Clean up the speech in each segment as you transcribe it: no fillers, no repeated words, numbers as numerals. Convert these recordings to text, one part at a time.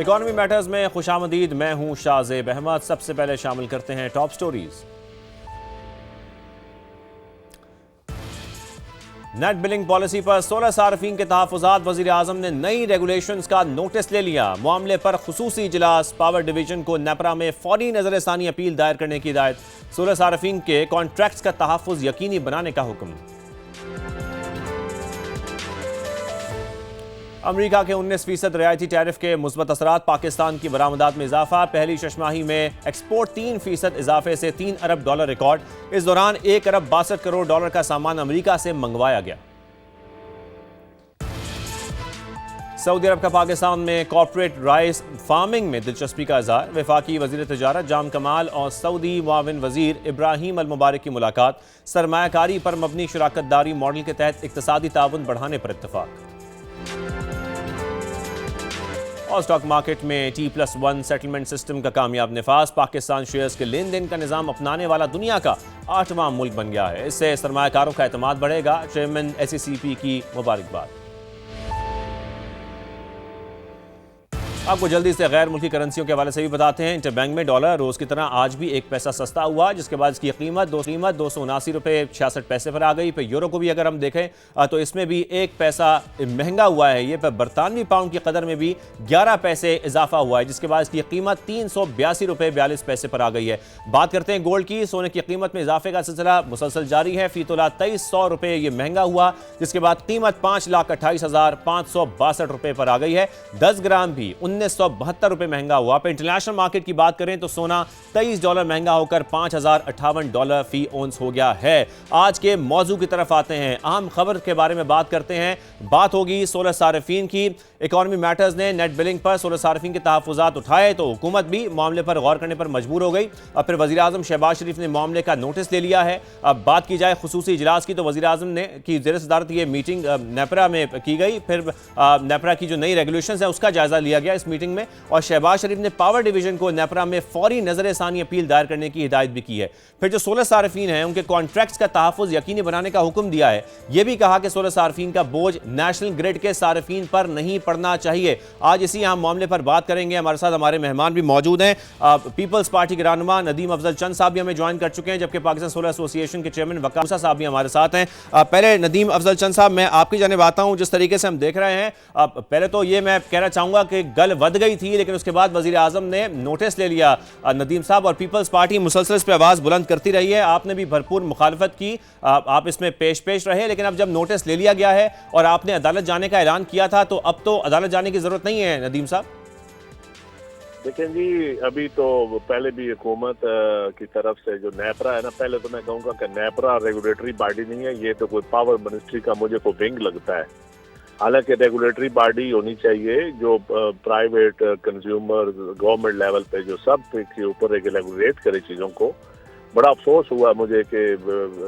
Economy matters में खुशामदीद। मैं हूं शाहजेब अहमद। सबसे पहले शामिल करते हैं top stories. Net billing policy पर 16 सार्फिन के तहफ़्फ़ुज़ात। वज़ीर आज़म ने नई रेगुलेशंस का नोटिस ले लिया। मामले पर खुसूसी इजलास। पावर डिवीजन को नेपरा में फौरी नज़रसानी अपील दायर करने की हिदायत। 16 सार्फिन के कॉन्ट्रैक्ट्स का तहफ़्फ़ुज़ यकीनी बनाने का हुक्म। अमरीका के 19% रियायती टैरिफ के मुस्बत असरात। पाकिस्तान की बरामदात में इजाफा। पहली छमाही में एक्सपोर्ट 3% इजाफे से $3 अरब रिकॉर्ड। इस दौरान $1 अरब 62 करोड़ डॉलर का सामान अमरीका से मंगवाया गया। सऊदी अरब का पाकिस्तान में कॉर्पोरेट राइस फार्मिंग में दिलचस्पी का इज़हार। वफाकी वज़ीर तिजारत जाम कमाल और सऊदी मुआविन वज़ीर इब्राहिम अल मुबारक की मुलाकात। सरमायाकारी पर मबनी शराकतदारी मॉडल के तहत इक़्तिसादी ताउन बढ़ाने पर इत्तफाक। और स्टॉक मार्केट में T+1 सेटलमेंट सिस्टम का कामयाब निफाज। पाकिस्तान शेयर्स के लेन देन का निज़ाम अपनाने वाला दुनिया का 8वां मुल्क बन गया है। इससे सरमायाकारों का एतमाद बढ़ेगा। चेयरमैन SECP की मुबारकबाद। आपको जल्दी से गैर मुल्की करेंसियों के हवाले से भी बताते हैं। इंटरबैंक में डॉलर रोज की तरह आज भी 1 पैसा सस्ता हुआ, जिसके बाद इसकी कीमत 279 रुपये 66 पैसे पर आ गई। फिर यूरो को भी अगर हम देखें तो इसमें भी 1 पैसा महंगा हुआ है। ये पर बरतानवी पाउंड की कदर में भी 11 पैसे इजाफा हुआ है, जिसके बाद इसकी कीमत 382 रुपये 42 पैसे पर आ गई है। बात करते हैं गोल्ड की। सोने की कीमत में इजाफे का सिलसिला मुसलसल जारी है। फी तोला 2300 रुपये ये महंगा हुआ, जिसके बाद कीमत 5,28,562 रुपये पर आ गई है। 10 ग्राम भी 1972 रुपये महंगा हुआ। पर इंटरनेशनल मार्केट की बात करें तो सोना $23 महंगा होकर $5,058 फी ओंस हो गया है। आज के मौजू की तरफ आते हैं। अहम खबर के बारे में बात करते हैं। बात होगी 16 सार्फिन की। इकॉनमी मैटर्स ने नेट बिलिंग पर 16 सार्फिन के तहफ़्फ़ुज़ात उठाए तो हुकूमत भी मामले पर गौर करने पर मजबूर हो गई। अब फिर वज़ीर आज़म शहबाज शरीफ ने मामले का नोटिस ले लिया है। अब बात की जाए खुसूसी इजलास की तो वज़ीर आज़म ने की ज़ेर सदारत ये मीटिंग नेपरा में की गई। फिर नेपरा की जो नई रेगुलेशंस है उसका जायजा लिया गया इस मीटिंग में। और शहबाज शरीफ ने पावर डिवीजन को नेपरा में फौरी नज़रसानी अपील दायर करने की हिदायत भी की है। फिर जो 16 सार्फिन हैं उनके कॉन्ट्रैक्ट्स का तहफ़्फ़ुज़ यकीनी बनाने का हुक्म दिया है। यह भी कहा कि 16 सार्फिन का बोझ नेशनल ग्रिड के सार्फिन पर नहीं पड़ना चाहिए। आज इसी अहम मामले पर बात करेंगे। हमारे साथ हमारे मेहमान भी मौजूद हैं। पीपल्स पार्टी के रहनुमा नदीम अफजल चंद साहब भी हमें ज्वाइन कर चुके हैं, जबकि पाकिस्तान सोलर एसोसिएशन के चेयरमैन वकार मूसा साहब भी हमारे साथ हैं। पहले नदीम अफजल चंद साहब, मैं आपकी जानिब आता हूं। जिस तरीके से हम देख रहे हैं, पहले तो ये मैं कहना चाहूंगा कि गल वध गई थी, लेकिन उसके बाद वजीर आजम ने नोटिस ले लिया नदीम साहब, और पीपल्स पार्टी मुसलसल इस पर आवाज बुलंद करती रही है। आपने भी भरपूर मुखालफत की, आप इसमें पेश रहे, लेकिन अब जब नोटिस ले लिया गया है और आपने अदालत जाने का ऐलान किया था, तो अब तो अदालत जाने की जरूरत नहीं है नदीम साहब। देखें जी, अभी तो पहले भी हुकूमत की तरफ से जो नेपरा है ना, पहले तो मैं कहूँगा कि नेपरा रेगुलेटरी बॉडी नहीं है, ये तो कोई पावर मिनिस्ट्री का मुझे को विंग लगता है। हालांकि रेगुलेटरी बॉडी होनी चाहिए जो प्राइवेट कंज्यूमर गवर्नमेंट लेवल पे जो सब के ऊपर रेगुलेट करे चीज़ों को। बड़ा अफसोस हुआ मुझे कि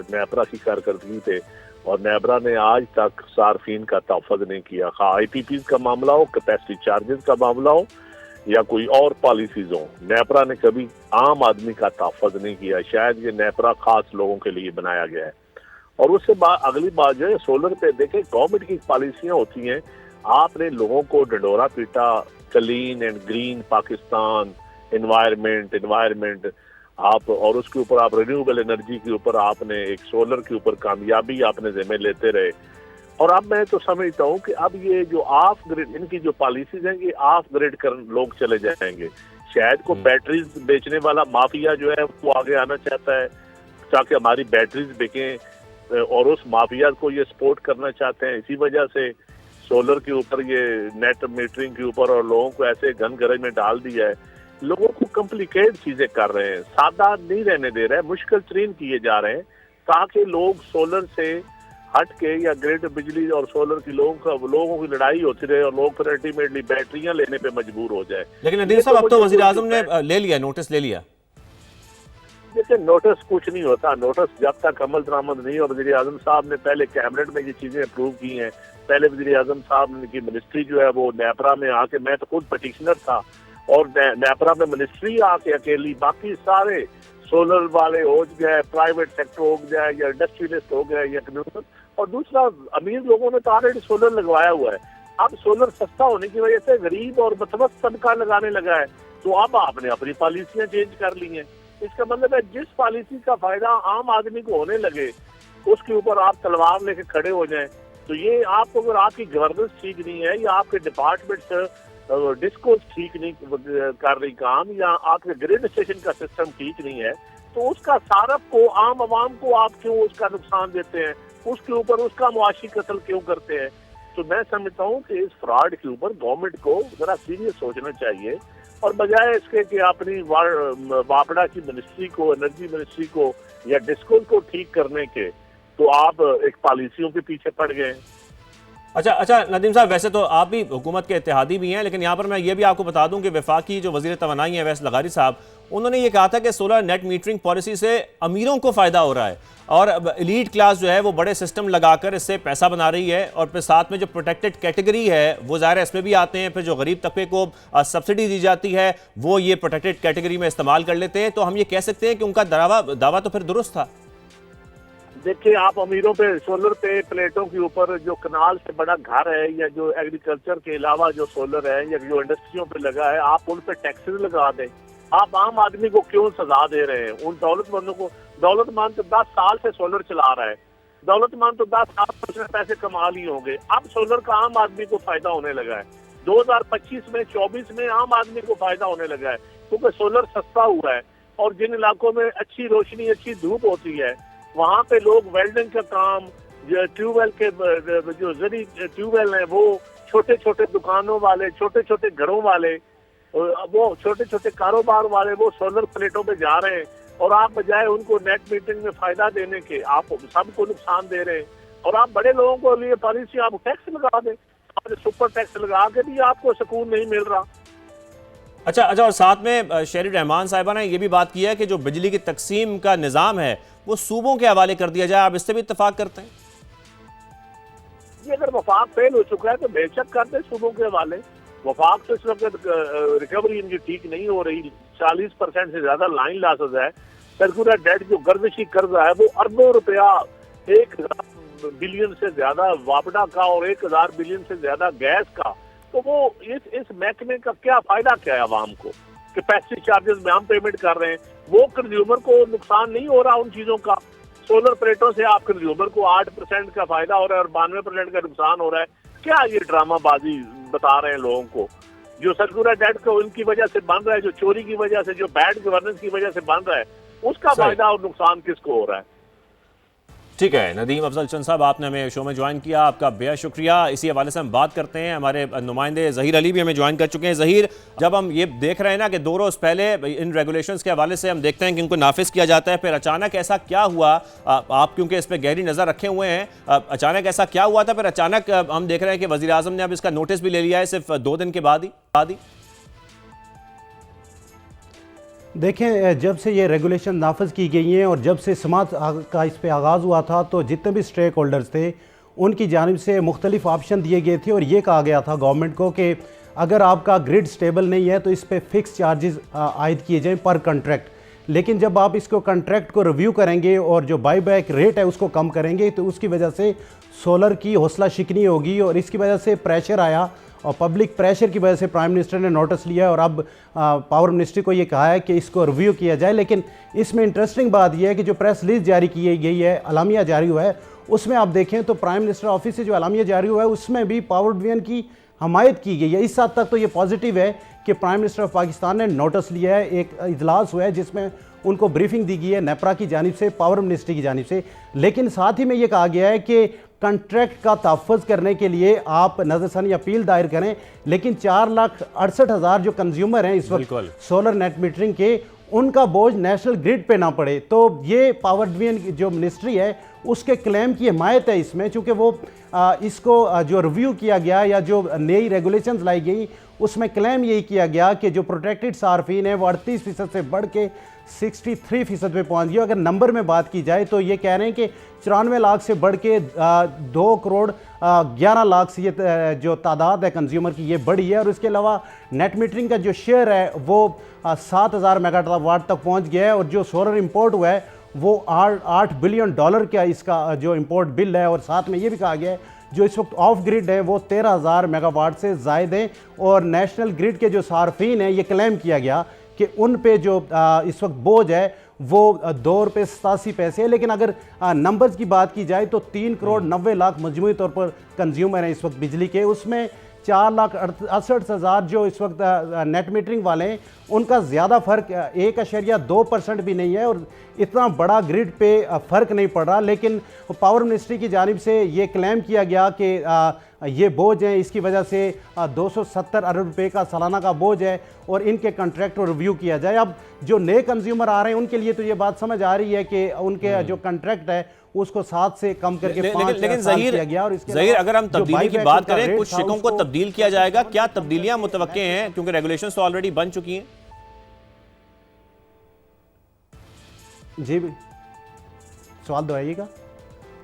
नेपरा की कारकर्दगी पे और नेपरा ने आज तक सार्फिन का तहफ़्फ़ुज़ नहीं किया। IPPs का मामला हो, कैपेसिटी चार्जेस का मामला हो या कोई और पॉलिसीज हो, नेपरा ने कभी आम आदमी का तहफ़्फ़ुज़ नहीं किया। शायद ये नेपरा खास लोगों के लिए बनाया गया है। और उससे अगली बात जो है सोलर पे, देखें गवर्नमेंट की पॉलिसियां होती हैं, आपने लोगों को डंडोरा पीटा clean and green Pakistan, environment आप, और उसके ऊपर आप रिन्यूएबल एनर्जी के ऊपर आपने एक सोलर के ऊपर कामयाबी आपने जिम्मे लेते रहे। और अब मैं तो समझता हूँ कि अब ये जो ऑफ ग्रिड इनकी जो पॉलिसीज हैं, ये ऑफ ग्रिड कर लोग चले जाएंगे। शायद को बैटरीज बेचने वाला माफिया जो है वो आगे आना चाहता है ताकि हमारी बैटरीज बिकें, और उस माफिया को ये सपोर्ट करना चाहते हैं। इसी वजह से सोलर के ऊपर ये नेट मीटरिंग के ऊपर और लोगों को ऐसे घन गरज में डाल दिया है। लोगों को कॉम्प्लिकेट चीजें कर रहे हैं, सादा नहीं रहने दे रहे हैं, मुश्किल तरीन किए जा रहे हैं ताकि लोग सोलर से हट के या ग्रिड बिजली और सोलर की लोगों की लड़ाई होती रहे और लोग फिर अल्टीमेटली बैटरियां लेने पे मजबूर हो जाए। लेकिन नदीम साहब, अब तो वजीर आजम ने ले लिया, नोटिस ले लिया। देखिए, नोटिस कुछ नहीं होता। नोटिस जब तक अमल दरामद नहीं, और वज़ीर आज़म साहब ने पहले कैबिनेट में ये चीजें अप्रूव की हैं। पहले वज़ीर आज़म साहब की मिनिस्ट्री जो है वो नेपरा में आके, मैं तो खुद पटिशनर था, और नेपरा में मिनिस्ट्री आके अकेली, बाकी सारे सोलर वाले हो गए, प्राइवेट सेक्टर हो गया या इंडस्ट्रियलिस्ट हो गया या कंज्यूमर, और दूसरा अमीर लोगों ने तो ऑलरेडी सोलर लगवाया हुआ है। अब सोलर सस्ता होने की वजह से गरीब और मतवस्त तबका लगाने लगा है, तो अब आपने अपनी पॉलिसियां चेंज कर ली हैं। इसका मतलब है जिस पॉलिसी का फायदा आम आदमी को होने लगे उसके ऊपर आप तलवार लेके खड़े हो जाएं, तो ये आपको, अगर आपकी गवर्नेंस ठीक नहीं है या आपके डिपार्टमेंट डिस्को ठीक नहीं कर रही काम, या आपके ग्रिड स्टेशन का सिस्टम ठीक नहीं है, तो उसका सारफ को, आम आवाम को आप क्यों उसका नुकसान देते हैं, उसके ऊपर उसका मुआशी कत्ल क्यों करते हैं। तो मैं समझता हूँ कि इस फ्रॉड के ऊपर गवर्नमेंट को जरा सीरियस सोचना चाहिए, और बजाय इसके कि अपनी वापड़ा की मिनिस्ट्री को, एनर्जी मिनिस्ट्री को या डिस्को को ठीक करने के, तो आप एक पॉलिसियों के पीछे पड़ गए। अच्छा नदीम साहब, वैसे तो आप भी हुकूमत के इत्तेहादी भी हैं, लेकिन यहाँ पर मैं ये भी आपको बता दूं कि वफाकी जो वज़ीर तवानाई हैं वैस लगारी साहब, उन्होंने ये कहा था कि सोलर नेट मीटरिंग पॉलिसी से अमीरों को फ़ायदा हो रहा है और एलीट क्लास जो है वो बड़े सिस्टम लगाकर इससे पैसा बना रही है, और फिर साथ में जो प्रोटेक्टेड कैटेगरी है वो ज़ाहिर है इसमें भी आते हैं, फिर जो गरीब तबके को सब्सिडी दी जाती है वो ये प्रोटेक्टेड कैटेगरी में इस्तेमाल कर लेते हैं। तो हम ये कह सकते हैं कि उनका दावा तो फिर दुरुस्त था। देखिए, आप अमीरों पे सोलर पे प्लेटों के ऊपर जो कनाल से बड़ा घर है, या जो एग्रीकल्चर के अलावा जो सोलर है या जो इंडस्ट्रियों पे लगा है, आप उन पे टैक्सेस लगा दें। आप आम आदमी को क्यों सजा दे रहे हैं? उन दौलतमंदों को, दौलतमंद तो 10 साल से सोलर चला रहा है, दौलतमंद तो 10 साल से उसने पैसे कमा लिए होंगे, अब सोलर का आम आदमी को फायदा होने लगा है। 2025 में 24 में आम आदमी को फायदा होने लगा है, क्योंकि सोलर सस्ता हुआ है। और जिन इलाकों में अच्छी रोशनी, अच्छी धूप होती है, वहाँ पे लोग वेल्डिंग का काम, ट्यूबवेल के जो जरी ट्यूबवेल है, वो छोटे छोटे दुकानों वाले, छोटे छोटे घरों वाले, वो छोटे छोटे कारोबार वाले, वो सोलर प्लेटों पे जा रहे हैं, और आप बजाय उनको नेट मीटिंग में फायदा देने के आप सबको नुकसान दे रहे हैं। और आप बड़े लोगों को लिए पॉलिसी, आप टैक्स लगा दें, आप सुपर टैक्स लगा के भी आपको सुकून नहीं मिल रहा। अच्छा, और साथ में शेरी रहमान साहिबा ने यह भी बात की है कि जो बिजली की तकसीम का निज़ाम है वो सूबों के हवाले कर दिया जाए। आप इससे भी इत्तेफाक करते हैं? ये अगर वफाक फेल हो चुका है तो बेशक कर दे सूबों के हवाले। वफाक तो इस वक्त रिकवरी इनकी ठीक नहीं हो रही, 40% से ज्यादा लाइन लॉसेस है। सर्कुलर डेट जो गर्दिशी कर्जा है वो अरबों रुपया, 1000 बिलियन से ज्यादा वापडा का और 1000 बिलियन से ज्यादा गैस का, तो वो इस महकमे का क्या फायदा क्या है आवाम को? कैपेसिटी चार्जेस में हम पेमेंट कर रहे हैं, वो कंज्यूमर को नुकसान नहीं हो रहा उन चीजों का। सोलर प्लेटों से आप कंज्यूमर को 8% का फायदा हो रहा है और 92% का नुकसान हो रहा है। क्या ये ड्रामाबाजी बता रहे हैं लोगों को? जो सर्कुलर डेट को इनकी वजह से बन रहा है, जो चोरी की वजह से, जो बैड गवर्नेंस की वजह से बन रहा है, उसका फायदा और नुकसान किसको हो रहा है? ठीक है, नदीम अफजल चंद साहब, आपने हमें शो में ज्वाइन किया, आपका बेहद शुक्रिया। इसी हवाले से हम बात करते हैं, हमारे नुमाइंदे ज़हीर अली भी हमें ज्वाइन कर चुके हैं। ज़हीर, जब हम ये देख रहे हैं ना कि 2 रोज़ पहले इन रेगुलेशंस के हवाले से हम देखते हैं कि इनको नाफिज किया जाता है, फिर अचानक ऐसा क्या हुआ? आप क्योंकि इस पर गहरी नज़र रखे हुए हैं, अचानक ऐसा क्या हुआ था? फिर अचानक हम देख रहे हैं कि वज़ीर आज़म ने अब इसका नोटिस भी ले लिया है सिर्फ 2 दिन के बाद ही। देखें, जब से ये रेगुलेशन नाफिज की गई हैं और जब से समात का इस पर आगाज़ हुआ था, तो जितने भी स्टेक होल्डर्स थे उनकी जानिब से मुख्तलिफ ऑप्शन दिए गए थे, और ये कहा गया था गवर्नमेंट को कि अगर आपका ग्रिड स्टेबल नहीं है तो इस पर फिक्स चार्जेस आयद किए जाएं पर कंट्रैक्ट। लेकिन जब आप इसको कंट्रैक्ट को रिव्यू करेंगे और जो बाई बैक रेट है उसको कम करेंगे, तो उसकी वजह से सोलर की हौसला शिकनी होगी, और इसकी वजह से प्रेशर आया, और पब्लिक प्रेशर की वजह से प्राइम मिनिस्टर ने नोटिस लिया और अब पावर मिनिस्ट्री को ये कहा है कि इसको रिव्यू किया जाए। लेकिन इसमें इंटरेस्टिंग बात यह है कि जो प्रेस रिलीज जारी की गई है, अलामिया जारी हुआ है, उसमें आप देखें तो प्राइम मिनिस्टर ऑफिस से जो अलामिया जारी हुआ है उसमें भी पावर डिवीजन की हमायत की गई है। इस हद तक तो ये पॉजिटिव है कि प्राइम मिनिस्टर ऑफ पाकिस्तान ने नोटिस लिया है। एक इजलास हुआ है जिसमें उनको ब्रीफिंग दी गई है नेपरा की जानिब से, पावर मिनिस्ट्री की जानिब से। लेकिन साथ ही में ये कहा गया है कि कंट्रैक्ट का तहफ़्फ़ुज़ करने के लिए आप नज़रसानी अपील दायर करें, लेकिन 4,68,000 जो कंज्यूमर हैं इस वक्त सोलर नेट मीटरिंग के, उनका बोझ नेशनल ग्रिड पे ना पड़े। तो ये पावर डिवीजन जो मिनिस्ट्री है उसके क्लेम की हिमायत है इसमें, चूँकि वो इसको जो रिव्यू किया गया या जो नई रेगुलेशंस लाई गई उसमें क्लेम यही किया गया कि जो प्रोटेक्टेड सार्फिन है वो 38% से बढ़ के 63% पे पहुँच गया। अगर नंबर में बात की जाए तो ये कह रहे हैं कि 94 लाख से बढ़ के 2 करोड़ 11 लाख से ये जो तादाद है कंज्यूमर की ये बढ़ी है। और इसके अलावा नेट मीटरिंग का जो शेयर है वो 7,000 मेगावाट तक पहुंच गया है, और जो सोलर इंपोर्ट हुआ है वो $8 बिलियन का इसका जो इंपोर्ट बिल है। और साथ में ये भी कहा गया है जो इस वक्त ऑफ ग्रिड है वो 13,000 मेगावाट से ज़ायद हैं। और नेशनल ग्रिड के जो सार्फिन हैं ये क्लेम किया गया कि उन पे जो इस वक्त बोझ है वो ₹2.87 है। लेकिन अगर नंबर्स की बात की जाए तो 3,90,00,000 मजमूई तौर पर कंज्यूमर हैं इस वक्त बिजली के, उसमें 4,68,000 जो इस वक्त नेट मीटरिंग वाले हैं उनका ज़्यादा फ़र्क 1.2% भी नहीं है और इतना बड़ा ग्रिड पे फ़र्क नहीं पड़ रहा। लेकिन पावर मिनिस्ट्री की जानिब से ये क्लेम किया गया कि ये बोझ है, इसकी वजह से 270 अरब रुपए का सालाना का बोझ है और इनके कॉन्ट्रैक्ट को रिव्यू किया जाए। अब जो नए कंज्यूमर आ रहे हैं उनके लिए तो ये बात समझ आ रही है कि उनके जो कॉन्ट्रैक्ट है उसको 7 से कम करके 5 लेकिन साल किया गया। और इसके ज़हीर अगर हम तब्दीली की बात करें, कुछ शिकों को उसको तब्दील किया जाएगा, क्या तब्दीलियां मुतवक्के हैं क्योंकि रेगुलेशंस तो ऑलरेडी बन चुकी हैं? जी सवाल दोहराइएगा।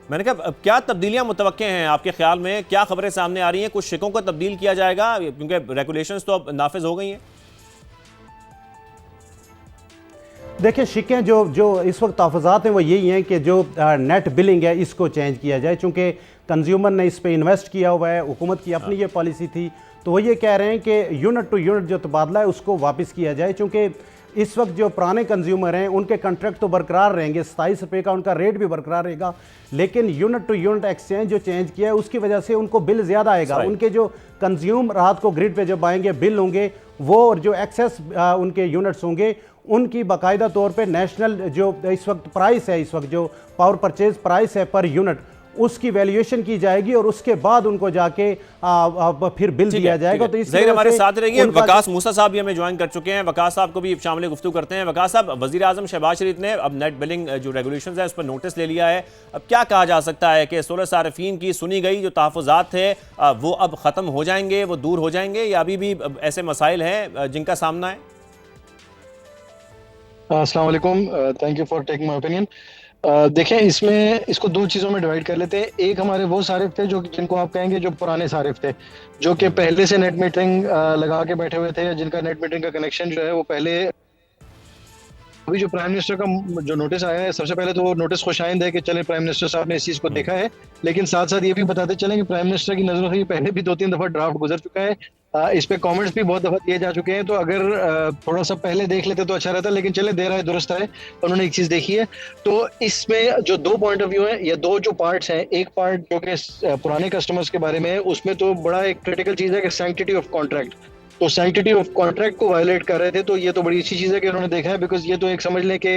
मैंने कहा अब क्या तब्दीलियां मुतवक्के हैं आपके ख्याल में, क्या खबरें सामने आ रही हैं? कुछ शिकों को तब्दील किया जाएगा क्योंकि रेगुलेशंस तो अब नाफिज हो गई हैं। देखिए शिकें जो इस वक्त तहफ़्फ़ुज़ात हैं वो यही हैं कि जो नेट बिलिंग है इसको चेंज किया जाए, चूँकि कंज्यूमर ने इस पे इन्वेस्ट किया हुआ है, हुकूमत की अपनी ये पॉलिसी थी, तो वो ये कह रहे हैं कि यूनिट टू यूनिट जो तबादला है उसको वापस किया जाए। चूँकि इस वक्त जो पुराने कंज्यूमर हैं उनके कॉन्ट्रैक्ट तो बरकरार रहेंगे, 27 रुपये का उनका रेट भी बरकरार रहेगा, लेकिन यूनिट टू यूनिट एक्सचेंज जो चेंज किया है उसकी वजह से उनको बिल ज़्यादा आएगा। उनके जो कंज्यूम रात को ग्रिड पे जब आएंगे बिल होंगे वो, और जो एक्सेस उनके यूनिट्स होंगे उनकी बाकायदा तौर पे नेशनल जो इस वक्त प्राइस है, इस वक्त जो पावर परचेज प्राइस है पर यूनिट, उसकी वैल्यूएशन की जाएगी और उसके बाद उनको जाके फिर बिल दिया जाएगा। तो इस हमारे साथ रहिए। वकास मूसा साहब भी हमें ज्वाइन कर चुके हैं, वकास साहब को भी शामिल गुफ्तगू करते हैं। वकास साहब, वज़ीर आज़म शहबाज शरीफ ने अब नेट बिलिंग जो रेगुलेशंस है उस पर नोटिस ले लिया है, अब क्या कहा जा सकता है कि सोलर सार्फिन की सुनी गई जो तहफ़्फ़ुज़ात थे वो अब ख़त्म हो जाएंगे, वो दूर हो जाएंगे, या अभी भी ऐसे मसाइल हैं जिनका सामना है? अस्सलाम वालेकुम, thank you for taking my opinion. देखें, इसको दो चीज़ों में डिवाइड कर लेते हैं। एक हमारे वो सारिफ थे जो जिनको आप कहेंगे जो पुराने सारिफ थे, जो कि पहले से नेट मीटरिंग लगा के बैठे हुए थे, या जिनका नेट मीटरिंग का कनेक्शन जो है वो पहले। अभी जो प्राइम मिनिस्टर का जो नोटिस आया है, सबसे पहले तो वो नोटिस खुशाइंद है कि चले प्राइम मिनिस्टर साहब ने इस चीज़ को देखा है, लेकिन साथ साथ ये भी बताते चलें कि प्राइम मिनिस्टर की नज़रों से पहले भी 2-3 दफ़ा ड्राफ्ट गुजर चुका है, इस पे कमेंट्स भी बहुत दफ़ा दिए जा चुके हैं। तो अगर थोड़ा सा पहले देख लेते तो अच्छा रहता, लेकिन चले देर आए दुरुस्त है, उन्होंने एक चीज़ देखी है। तो इसमें जो दो पॉइंट ऑफ व्यू है या दो जो पार्ट्स हैं, एक पार्ट जो कि पुराने कस्टमर्स के बारे में है, उसमें तो बड़ा एक क्रिटिकल चीज़ है कि सैंक्टिटी ऑफ कॉन्ट्रैक्ट, तो सैंक्टिटी ऑफ कॉन्ट्रैक्ट को वायलेट कर रहे थे। तो ये तो बड़ी अच्छी चीज़ है कि उन्होंने देखा है, बिकॉज ये तो एक समझ लें कि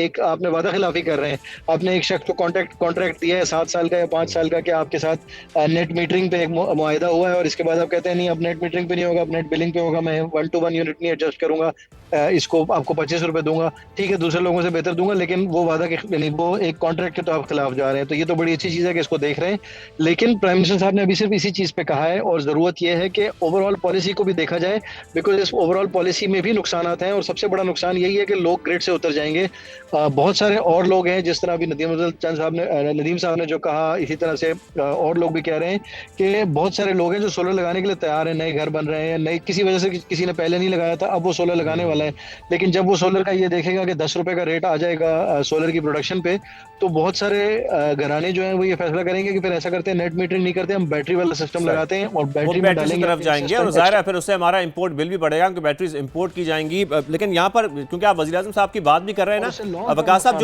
एक आपने वादा खिलाफी कर रहे हैं। आपने एक शख्स को कॉन्ट्रैक्ट दिया है 7 साल का या 5 साल का कि आपके साथ नेट मीटरिंग पे एक मुआहदा हुआ है, और इसके बाद आप कहते हैं नहीं अब नेट मीटरिंग पे नहीं होगा, अब नेट बिलिंग पे होगा, मैं 1-to-1 यूनिट नहीं एडजस्ट करूंगा, इसको आपको 25 रुपये दूंगा, ठीक है दूसरे लोगों से बेहतर दूंगा, लेकिन वो वादा के नहीं, वो एक कॉन्ट्रैक्ट के तो आप खिलाफ जा रहे हैं। तो ये तो बड़ी अच्छी चीज़ है कि इसको देख रहे हैं, लेकिन प्राइम मिनिस्टर साहब ने अभी सिर्फ इसी चीज़ पे कहा है, और ज़रूरत यह है कि ओवरऑल पॉलिसी को भी देखा जाए, बिकॉज इस ओवरऑल पॉलिसी में भी नुकसान हैं, और सबसे बड़ा नुकसान यही है कि लोग ग्रिड से उतर जाएंगे। बहुत सारे और लोग हैं, जिस तरह अभी नदीम साहब ने जो कहा, इसी तरह से और लोग भी कह रहे हैं कि बहुत सारे लोग हैं जो सोलर लगाने के लिए तैयार हैं, नए घर बन रहे हैं, नए किसी वजह से किसी ने पहले नहीं लगाया था, अब वो सोलर लगाने वाला है। लेकिन जब वो सोलर का ये देखेगा कि 10 रुपए का रेट आ जाएगा सोलर की प्रोडक्शन पे, तो बहुत सारे घराने जो हैं वो ये फैसला करेंगे कि फिर ऐसा करते हैं, नेट मीटरिंग नहीं करते, हम बैटरी वाला सिस्टम लगाते हैं और बैटरी में डालेंगे, तरफ जाएंगे, और जाहिर है फिर उससे हमारा इंपोर्ट बिल भी बढ़ेगा क्योंकि बैटरीज इंपोर्ट की जाएंगी। लेकिन यहाँ पर क्योंकि आप वज़ीर आज़म साहब की बात भी कर रहे हैं ना, वकास साहब,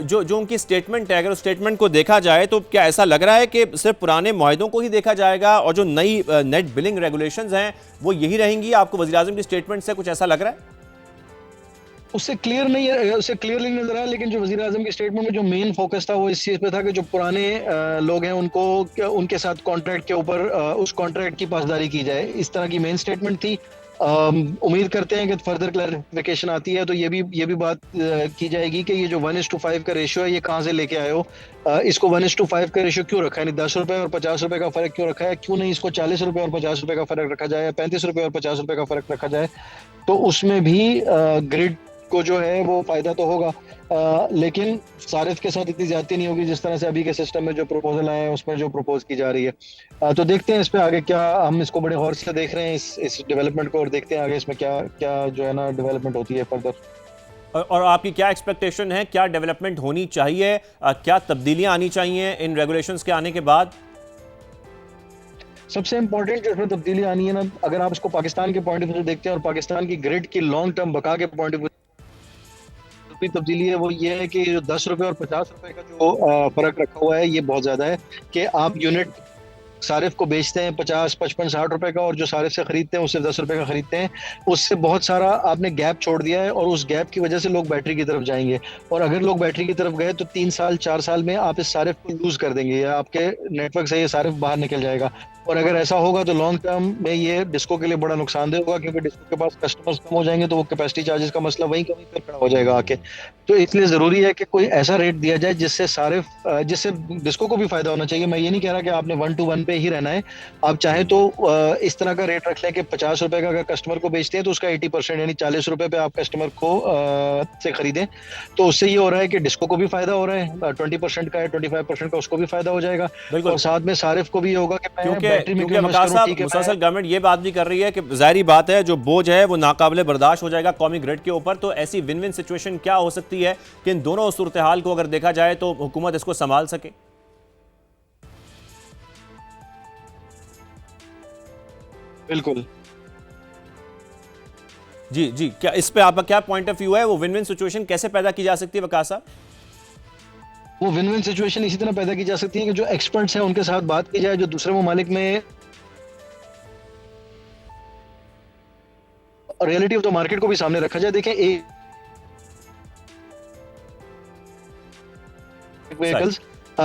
जो उनकी स्टेटमेंट है, अगर उस स्टेटमेंट को देखा जाए तो क्या ऐसा लग रहा है कि सिर्फ पुराने मुआहदों को ही देखा जाएगा और जो नई नेट बिलिंग रेगुलेशंस हैं वो यही रहेंगी? आपको वज़ीर आज़म की स्टेटमेंट से कुछ ऐसा लग रहा है? उससे क्लियर नहीं है, उससे क्लियरली नहीं नजर आया, लेकिन जो वज़ीर आज़म की स्टेटमेंट में जो मेन फोकस था वो इस चीज़ पे था कि जो पुराने लोग हैं उनको उनके साथ कॉन्ट्रैक्ट के ऊपर उस कॉन्ट्रैक्ट की पासदारी की जाए, इस तरह की मेन स्टेटमेंट थी। उम्मीद करते हैं कि फर्दर क्लैरिफिकेशन आती है तो ये भी बात की जाएगी कि ये जो 1:5 का रेशियो है ये कहाँ से लेके आए हो, इसको 1:5 का रेशियो क्यों रखा है, नहीं 10 रुपए और 50 रुपए का फर्क क्यों रखा है, क्यों नहीं इसको 40 रुपए और 50 रुपए का फर्क रखा जाए, या 35 रुपए और 50 रुपए का फर्क रखा जाए, तो उसमें भी ग्रिड को जो है वो फायदा तो होगा, लेकिन सारिफ के साथ इतनी ज्यादती नहीं होगी जिस तरह से अभी के सिस्टम में जो प्रपोजल आए हैं उसमें जो प्रपोज की जा रही है। तो देखते हैं इस पे आगे क्या, हम इसको बड़े गौर से देख रहे हैं इस डेवलपमेंट को, और देखते हैं आगे इसमें क्या क्या जो है ना डेवलपमेंट होती है फर्दर। और आपकी क्या एक्सपेक्टेशन है, क्या डेवलपमेंट होनी चाहिए, क्या तब्दीलियां आनी चाहिए इन रेगुलेशंस के आने के बाद? सबसे इंपॉर्टेंट जो इसमें तब्दीली आनी है ना, अगर आप इसको पाकिस्तान के पॉइंट ऑफ व्यू से देखते हैं और पाकिस्तान की ग्रिड की लॉन्ग टर्म बका के पॉइंट ऑफ व्यू की तब्दीली है, वो ये है कि जो 10 रुपए और 50 रुपए का जो फर्क रखा हुआ है, ये बहुत ज्यादा है कि आप यूनिट सारिफ को बेचते हैं 50, 55, 60 रुपए का, और जो सारिफ से खरीदते हैं उससे 10 रुपए का खरीदते हैं। उससे बहुत सारा आपने गैप छोड़ दिया है, और उस गैप की वजह से लोग बैटरी की तरफ जाएंगे। और अगर लोग बैटरी की तरफ गए तो 3 साल 4 साल में आप इस सारिफ को लूज कर देंगे, या आपके नेटवर्क से ये सारिफ बाहर निकल जाएगा। और अगर ऐसा होगा तो लॉन्ग टर्म में ये डिस्को के लिए बड़ा नुकसानदेह होगा, क्योंकि डिस्को के पास कस्टमर्स कम हो जाएंगे तो वो कैपेसिटी चार्जेस का मसला वहीं कहीं पर खड़ा हो जाएगा आके। तो इसलिए जरूरी है कि कोई ऐसा रेट दिया जाए जिससे सारिफ जिससे डिस्को को भी फायदा होना चाहिए। मैं ये नहीं कह रहा कि आपने 1 to 1 पे ही रहना है। आप चाहे तो इस तरह का रेट रख लें कि 50 रुपए का अगर कस्टमर को बेचते हैं तो उसका 80% यानी 40 रुपए पे आप कस्टमर को से खरीदें। तो उससे ये हो रहा है कि डिस्को को भी फायदा हो रहा है, 20% का है, 25% का उसको भी फायदा हो जाएगा। बिल्कुल। और साथ में सारिफ को भी ये होगा कि मैं क्योंकि बैटरी में क्योंकि क्यों इन्वेस्ट वकार करूं, साहब, ठीक है मुसलसल मैं गवर्नमेंट ये बात भी कर रही है कि जाहिर बात है जो बोझ है वो नाकाबिले बर्दाश्त हो जाएगा कौमी ग्रिड के ऊपर। तो ऐसी विन विन सिचुएशन क्या हो सकती है कि इन दोनों सूरत हाल को अगर देखा जाए तो हुकूमत इसको संभाल सके? बिल्कुल। जी जी, क्या इस पे आपका क्या पॉइंट ऑफ व्यू है? वो विन विन सिचुएशन कैसे पैदा की जा सकती है वकार साहब? वो विन विन सिचुएशन इसी तरह पैदा की जा सकती है कि जो एक्सपर्ट्स हैं उनके साथ बात की जाए, जो दूसरे ममालिक में रियलिटी ऑफ द मार्केट को भी सामने रखा जाए। देखें, एक व्हीकल्स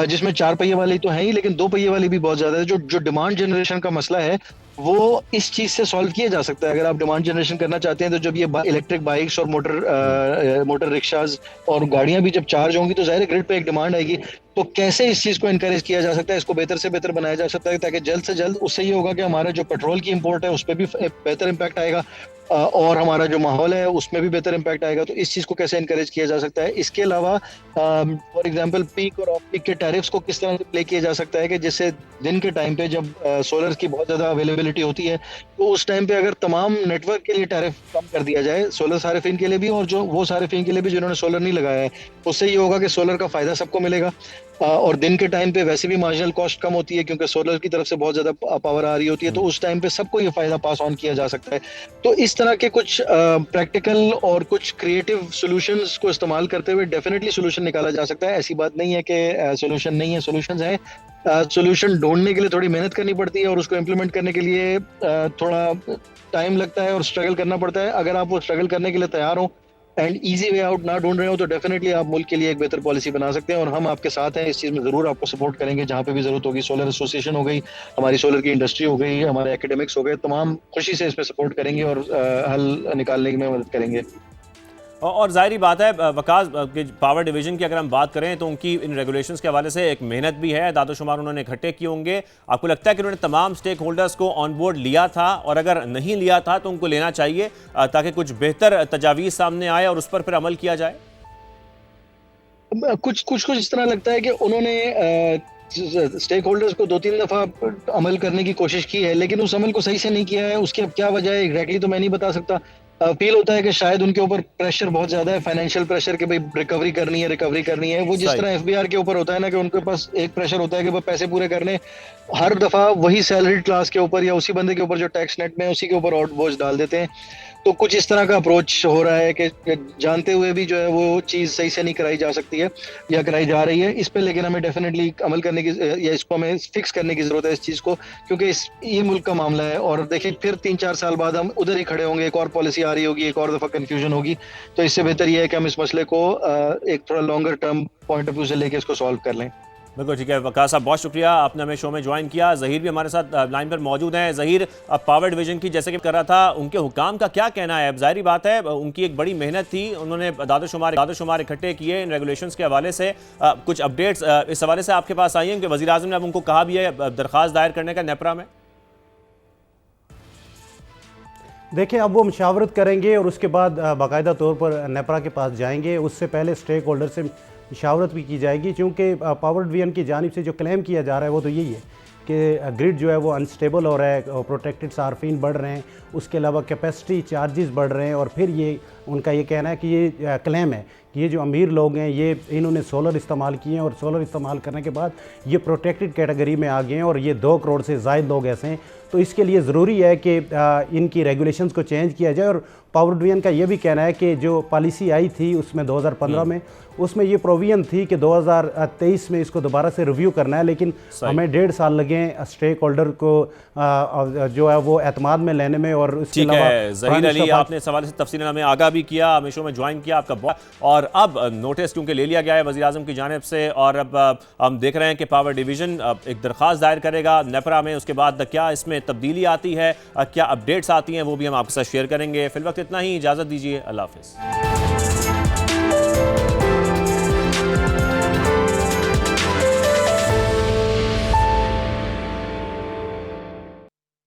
जिसमें 4 पहिए वाली तो है ही, लेकिन 2 पहिए वाली भी बहुत ज्यादा है। जो जो डिमांड जनरेशन का मसला है वो इस चीज से सॉल्व किया जा सकता है। अगर आप डिमांड जनरेशन करना चाहते हैं तो जब ये इलेक्ट्रिक बाइक्स और मोटर रिक्शाज और गाड़ियां भी जब चार्ज होंगी तो जाहिर ग्रिड पे एक डिमांड आएगी। तो कैसे इस चीज को एनकरेज किया जा सकता है, इसको बेहतर से बेहतर बनाया जा सकता है, ताकि जल्द से जल्द उससे ये होगा कि हमारा जो पेट्रोल की इंपोर्ट है उस पर भी बेहतर इम्पैक्ट आएगा, और हमारा जो माहौल है उसमें भी बेहतर इम्पैक्ट आएगा। तो इस चीज को कैसे एनकरेज किया जा सकता है। इसके अलावा फॉर एग्जांपल पीक और ऑफ पीक के टैरिफ्स को किस तरह से प्ले किया जा सकता है कि जिससे दिन के टाइम पे जब सोलर की बहुत ज्यादा अवेलेबिलिटी होती है तो उस टाइम पे अगर तमाम नेटवर्क के लिए टैरिफ कम कर दिया जाए, सोलर सारिफिन के लिए भी और जो वो सारिफिन के लिए भी जिन्होंने सोलर नहीं लगाया है, उससे ये होगा कि सोलर का फायदा सबको मिलेगा। और दिन के टाइम पे वैसे भी मार्जिनल कॉस्ट कम होती है क्योंकि सोलर की तरफ से बहुत ज्यादा पावर आ रही होती है, तो उस टाइम पे सबको ये फायदा पास ऑन किया जा सकता है। तो इस तरह के कुछ प्रैक्टिकल और कुछ क्रिएटिव सॉल्यूशंस को इस्तेमाल करते हुए डेफिनेटली सॉल्यूशन निकाला जा सकता है। ऐसी बात नहीं है कि सॉल्यूशन नहीं है, सॉल्यूशंस हैं। सॉल्यूशन ढूंढने के लिए थोड़ी मेहनत करनी पड़ती है और उसको इम्प्लीमेंट करने के लिए थोड़ा टाइम लगता है और स्ट्रगल करना पड़ता है। अगर आप वो स्ट्रगल करने के लिए तैयार हो एंड इजी वे आउट ना ढूंढ रहे हो तो डेफिनेटली आप मुल्क के लिए एक बेहतर पॉलिसी बना सकते हैं, और हम आपके साथ हैं इस चीज़ में, ज़रूर आपको सपोर्ट करेंगे जहाँ पे भी ज़रूरत होगी। सोलर एसोसिएशन हो गई, हमारी सोलर की इंडस्ट्री हो गई, हमारे एकेडमिक्स हो गए, तमाम खुशी से इसमें सपोर्ट करेंगे और हल निकालने में मदद करेंगे। और जाहिर बात है वकास के पावर डिवीजन की अगर हम बात करें तो उनकी इन रेगुलेशंस के हवाले से एक मेहनत भी है, दादोशुमार उन्होंने इकट्ठे किए होंगे। आपको लगता है कि उन्होंने तमाम स्टेक होल्डर्स को ऑन बोर्ड लिया था, और अगर नहीं लिया था तो उनको लेना चाहिए ताकि कुछ बेहतर तजावीज़ सामने आए और उस पर फिर अमल किया जाए? कुछ इस तरह लगता है कि उन्होंने स्टेक होल्डर्स को 2-3 दफा अमल करने की कोशिश की है, लेकिन उस अमल को सही से नहीं किया है। उसकी अब क्या वजह है एग्जैक्टली तो मैं नहीं बता सकता। फील होता है कि शायद उनके ऊपर प्रेशर बहुत ज्यादा है, फाइनेंशियल प्रेशर कि भाई रिकवरी करनी है। वो जिस तरह एफबीआर के ऊपर होता है ना कि उनके पास एक प्रेशर होता है कि वो पैसे पूरे करने, हर दफा वही सैलरी क्लास के ऊपर या उसी बंदे के ऊपर जो टैक्स नेट में उसी के ऊपर और बोझ डाल देते हैं। तो कुछ इस तरह का अप्रोच हो रहा है कि जानते हुए भी जो है वो चीज़ सही से नहीं कराई जा सकती है या कराई जा रही है इस पे, लेकिन हमें डेफिनेटली अमल करने की या इसको हमें फिक्स करने की जरूरत है इस चीज़ को, क्योंकि ये मुल्क का मामला है। और देखिए फिर 3-4 साल बाद हम उधर ही खड़े होंगे, एक और पॉलिसी आ रही होगी, एक और दफ़ा कन्फ्यूजन होगी। तो इससे बेहतर ये है कि हम इस मसले को एक थोड़ा longer term point of view से लेके इसको सॉल्व कर लें। बिल्कुल ठीक है वकास साहब, बहुत शुक्रिया, आपने हमें शो में ज्वाइन किया। ज़हीर भी हमारे साथ लाइन पर मौजूद हैं। ज़हीर, पावर डिवीजन की जैसे कि कर रहा था, उनके हुकाम का क्या कहना है? अब जाहिर बात है उनकी एक बड़ी मेहनत थी, उन्होंने दादोशुमार इकट्ठे किए इन रेगुलेशंस के हवाले से। कुछ अपडेट्स इस हवाले से आपके पास आई हैं कि वज़ीर आज़म ने अब उनको कहा भी है दरख्वास्त दायर करने का नेपरा में? देखिए, अब वो मशावरत करेंगे और उसके बाद बाकायदा तौर पर नेपरा के पास जाएंगे। उससे पहले स्टेक होल्डर से मशावरत भी की जाएगी, क्योंकि पावर डिवीजन की जानिब से जो क्लेम किया जा रहा है वो तो यही है कि ग्रिड जो है वो अनस्टेबल हो रहा है, प्रोटेक्टेड सार्फिन बढ़ रहे हैं, उसके अलावा कैपेसिटी चार्जेस बढ़ रहे हैं। और फिर ये उनका ये कहना है कि ये क्लेम है कि ये जो अमीर लोग हैं ये इन्होंने सोलर इस्तेमाल किए हैं और सोलर इस्तेमाल करने के बाद ये प्रोटेक्टेड कैटेगरी में आ गए हैं और ये 2 करोड़ से ज़ायद लोग ऐसे हैं। तो इसके लिए ज़रूरी है कि इनकी रेगुलेशंस को चेंज किया जाए। और पावर डिवीजन का ये भी कहना है कि जो पॉलिसी आई थी उसमें 2015 में, उसमें ये प्रोविजन थी कि 2023 में इसको दोबारा से रिव्यू करना है, लेकिन हमें 1.5 साल लगे स्टेक होल्डर को जो है वो एतमाद में लेने में। और उसके ठीक है ज़हीर अली, आपने सवाल से तफसील हमें आगाह भी किया, हमें शो में ज्वाइन किया, आपका बहुत। और अब नोटिस क्योंकि ले लिया गया है वज़ीर आज़म की जानिब से, और अब हम देख रहे हैं कि पावर डिवीजन एक दरख्वास्त दायर करेगा नेपरा में। उसके बाद क्या इसमें तब्दीली आती है, क्या अपडेट्स आती हैं, वो भी हम आपके साथ शेयर करेंगे। फिल वक्त इतना ही, इजाज़त दीजिए, अल्लाह हाफ़िज़।